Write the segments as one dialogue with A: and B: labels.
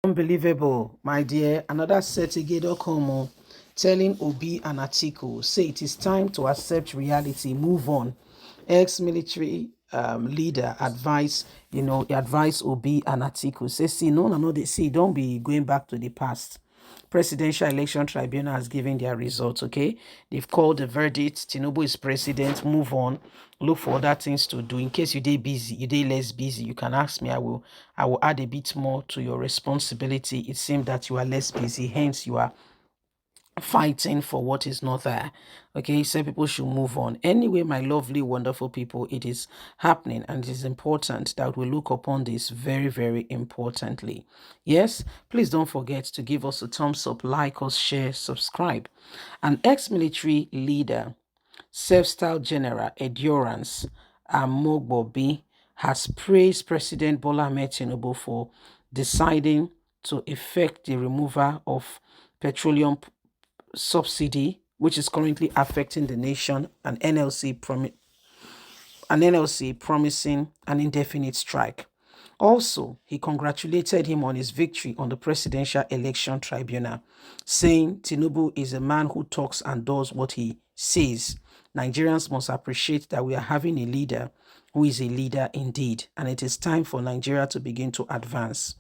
A: Unbelievable, my dear. Another Setigado Como telling Obi and Atiku, say it is time to accept reality, move on. Ex-military leader advice, advise Obi and Atiku. Say, see, no, they see, don't be going back to the past. Presidential Election Tribunal has given their results, okay? They've called the verdict. Tinubu is president. Move on. Look for other things to do. In case you day busy, you day less busy, you can ask me. I will add a bit more to your responsibility. It seems that you are less busy, hence you are fighting for what is not there. Okay, so people should move on. Anyway, my lovely, wonderful people, it is happening and it is important that we look upon this very, very importantly. Yes, please don't forget to give us a thumbs up, like us, share, subscribe. An ex-military leader, self-styled general endurance, Amogbobi, has praised President Bola Ahmed Tinubu for deciding to effect the removal of petroleum subsidy, which is currently affecting the nation, an NLC promising an indefinite strike. Also, he congratulated him on his victory on the Presidential Election Tribunal, saying Tinubu is a man who talks and does what he says. Nigerians must appreciate that we are having a leader who is a leader indeed, and it is time for Nigeria to begin to advance.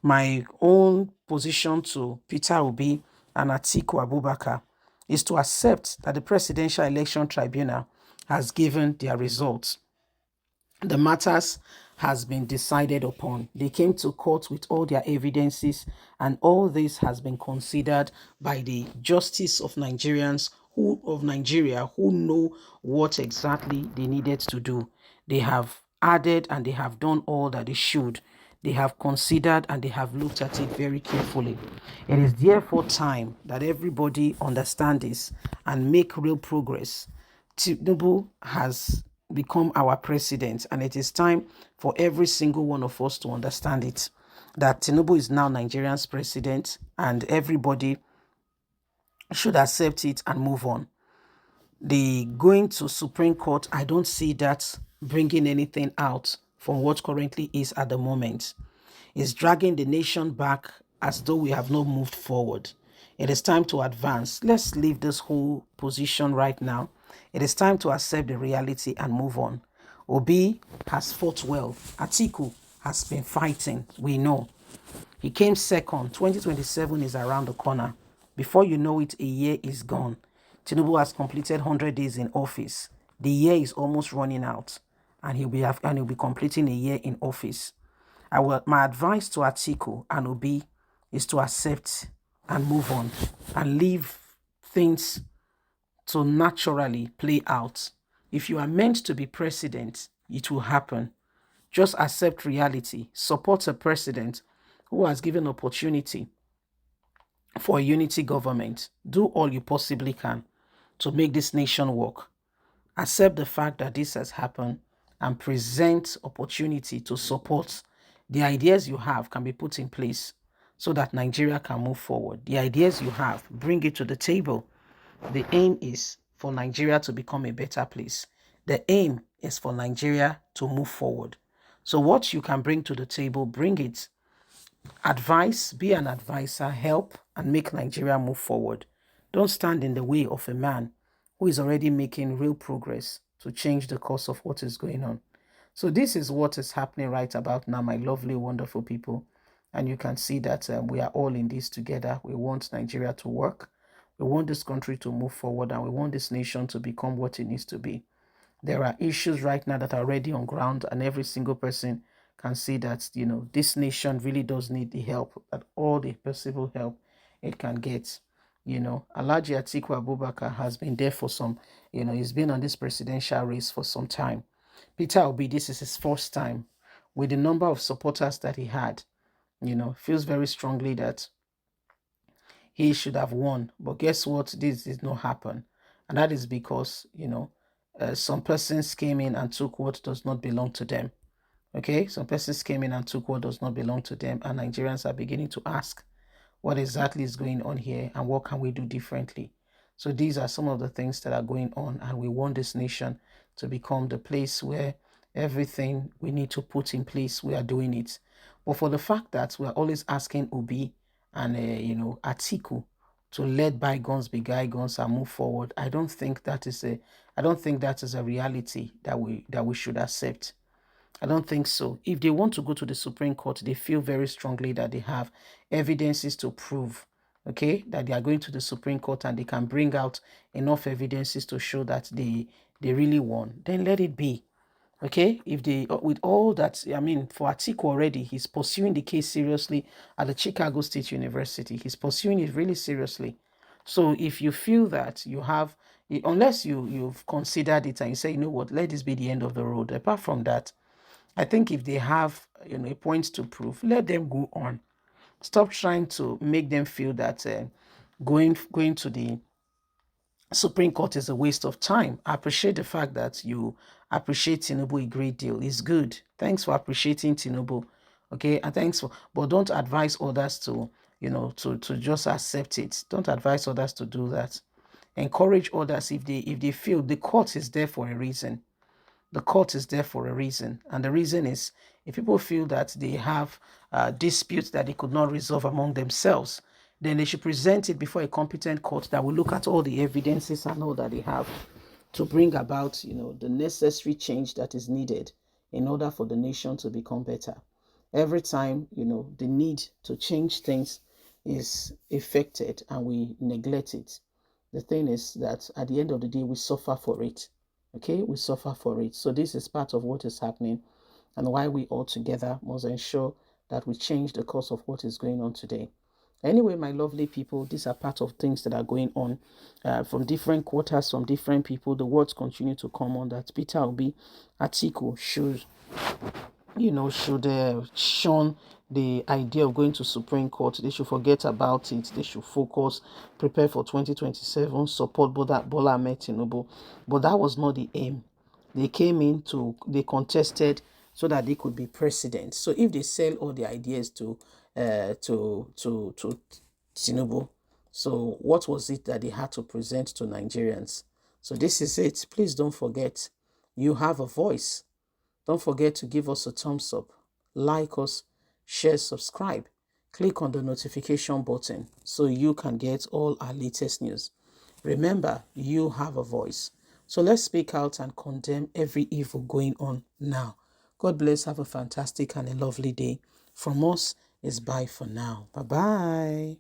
A: My own position to Peter Obi and Atiku Abubakar is to accept that the Presidential Election Tribunal has given their results. The matters has been decided upon. They came to court with all their evidences, and all this has been considered by the justice of Nigeria who know what exactly they needed to do. They have added and they have done all that they should. They have considered and they have looked at it very carefully. It is therefore time that everybody understand this and make real progress. Tinubu has become our president, and it is time for every single one of us to understand it, that Tinubu is now Nigeria's president, and everybody should accept it and move on. The going to Supreme Court, I don't see that bringing anything out from what currently is at the moment. It's dragging the nation back as though we have not moved forward. It is time to advance. Let's leave this whole position right now. It is time to accept the reality and move on. Obi has fought well. Atiku has been fighting. We know. He came second. 2027 is around the corner. Before you know it, a year is gone. Tinubu has completed 100 days in office. The year is almost running out, and he'll be completing a year in office. My advice to Atiku and Obi is to accept and move on and leave things to naturally play out. If you are meant to be president, it will happen. Just accept reality. Support a president who has given opportunity for a unity government. Do all you possibly can to make this nation work. Accept the fact that this has happened and present opportunity to support the ideas you have can be put in place so that Nigeria can move forward. The ideas you have, bring it to the table. The aim is for Nigeria to become a better place. The aim is for Nigeria to move forward. So what you can bring to the table, bring it. Advise, be an advisor, help, and make Nigeria move forward. Don't stand in the way of a man who is already making real progress to change the course of what is going on. So this is what is happening right about now, my lovely, wonderful people. And you can see that we are all in this together. We want Nigeria to work. We want this country to move forward, and we want this nation to become what it needs to be. There are issues right now that are already on ground, and every single person can see that, this nation really does need the help, that all the possible help it can get. Alhaji Atiku Abubakar has been there for some, he's been on this presidential race for some time. Peter Obi, this is his first time. With the number of supporters that he had, feels very strongly that he should have won. But guess what? This did not happen. And that is because, some persons came in and took what does not belong to them. Okay, some persons came in and took what does not belong to them, and Nigerians are beginning to ask what exactly is going on here and what can we do differently. So these are some of the things that are going on, and we want this nation to become the place where everything we need to put in place, we are doing it. But for the fact that we are always asking Obi and Atiku to let bygones be bygones and move forward, I don't think that is a reality that we should accept. I don't think so. If they want to go to the Supreme Court, they feel very strongly that they have evidences to prove, okay, that they are going to the Supreme Court and they can bring out enough evidences to show that they really won. Then let it be. Okay, if they, with all that, I mean, for Atiku already, he's pursuing the case seriously at the Chicago State University. He's pursuing it really seriously. So if you feel that you have, unless you've considered it and you say, you know what, let this be the end of the road. Apart from that, I think if they have, a point to prove, let them go on. Stop trying to make them feel that going to the Supreme Court is a waste of time. I appreciate the fact that you appreciate Tinubu a great deal. It's good. Thanks for appreciating Tinubu. Okay, and thanks for, but don't advise others to, to just accept it. Don't advise others to do that. Encourage others if they feel the court is there for a reason. The court is there for a reason. And the reason is if people feel that they have disputes that they could not resolve among themselves, then they should present it before a competent court that will look at all the evidences and all that they have to bring about, the necessary change that is needed in order for the nation to become better. Every time, the need to change things is affected and we neglect it, the thing is that at the end of the day, we suffer for it. Okay, we suffer for it. So this is part of what is happening and why we all together must ensure that we change the course of what is going on today. Anyway, my lovely people, these are part of things that are going on from different quarters, from different people. The words continue to come on that Peter Obi Atiku should shun the idea of going to Supreme Court. They should forget about it. They should focus, prepare for 2027, support Bola Ahmed Tinubu. But that was not the aim. They came in they contested so that they could be president. So if they sell all the ideas to Tinubu, so what was it that they had to present to Nigerians? So this is it. Please don't forget, you have a voice. Don't forget to give us a thumbs up, like us, share, subscribe. Click on the notification button so you can get all our latest news. Remember, you have a voice. So let's speak out and condemn every evil going on now. God bless. Have a fantastic and a lovely day. From us, it's bye for now. Bye-bye.